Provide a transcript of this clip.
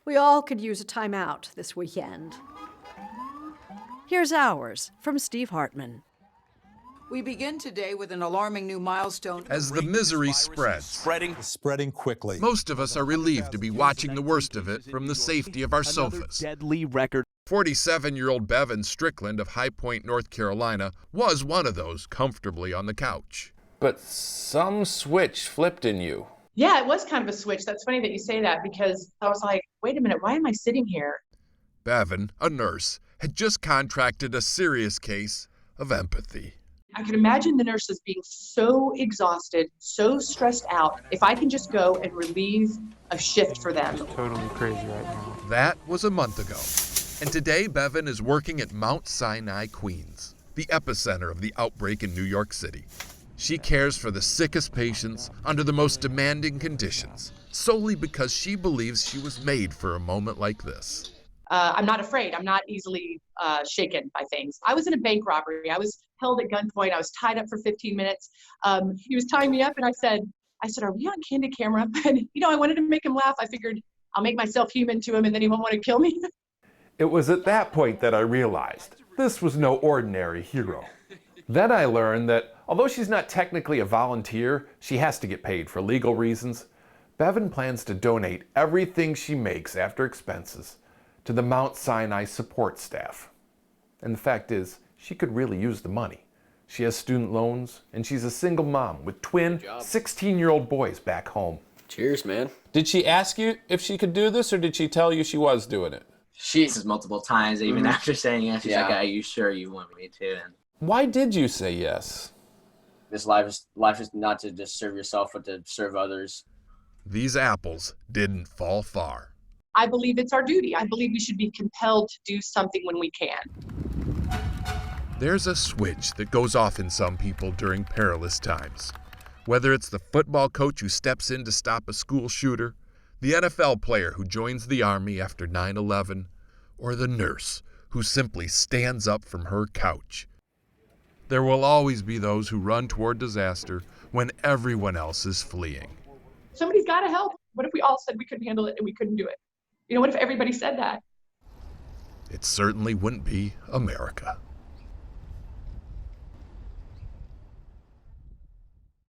We all could use a timeout this weekend. Here's ours from Steve Hartman. We begin today with an alarming new milestone. As the misery spreads, Spreading quickly. most of us are relieved to be watching the worst of it from the safety of our sofas. Deadly record. 47-year-old Bevin Strickland of High Point, North Carolina, was one of those comfortably on the couch. But some switch flipped in you. Yeah, it was kind of a switch. That's funny that you say that because I was like, wait a minute, why am I sitting here? Bevin, a nurse, had just contracted a serious case of empathy. I could imagine the nurses being so exhausted, so stressed out. If I can just go and relieve a shift for them. Totally crazy right now. That was a month ago. And today, Bevin is working at Mount Sinai, Queens, the epicenter of the outbreak in New York City. She cares for the sickest patients under the most demanding conditions, solely because she believes she was made for a moment like this. I'm not afraid. I'm not easily shaken by things. I was in a bank robbery. I was held at gunpoint. I was tied up for 15 minutes. He was tying me up, and I said, are we on candid camera? And, I wanted to make him laugh. I figured I'll make myself human to him, and then he won't want to kill me. It was at that point that I realized this was no ordinary hero. Then I learned that although she's not technically a volunteer, she has to get paid for legal reasons. Bevin plans to donate everything she makes after expenses to the Mount Sinai support staff. And the fact is, she could really use the money. She has student loans, and she's a single mom with twin 16-year-old boys back home. Cheers, man. Did she ask you if she could do this, or did she tell you she was doing it? She says multiple times, even after saying yes. She's like, are you sure you want me to? And Why did you say yes? this life is not to just serve yourself, but to serve others. These apples didn't fall far. I believe it's our duty. I believe we should be compelled to do something when we can. There's a switch that goes off in some people during perilous times. Whether it's the football coach who steps in to stop a school shooter, the NFL player who joins the Army after 9/11, or the nurse who simply stands up from her couch. There will always be those who run toward disaster when everyone else is fleeing. Somebody's got to help. What if we all said we couldn't handle it and we couldn't do it? What if everybody said that? It certainly wouldn't be America.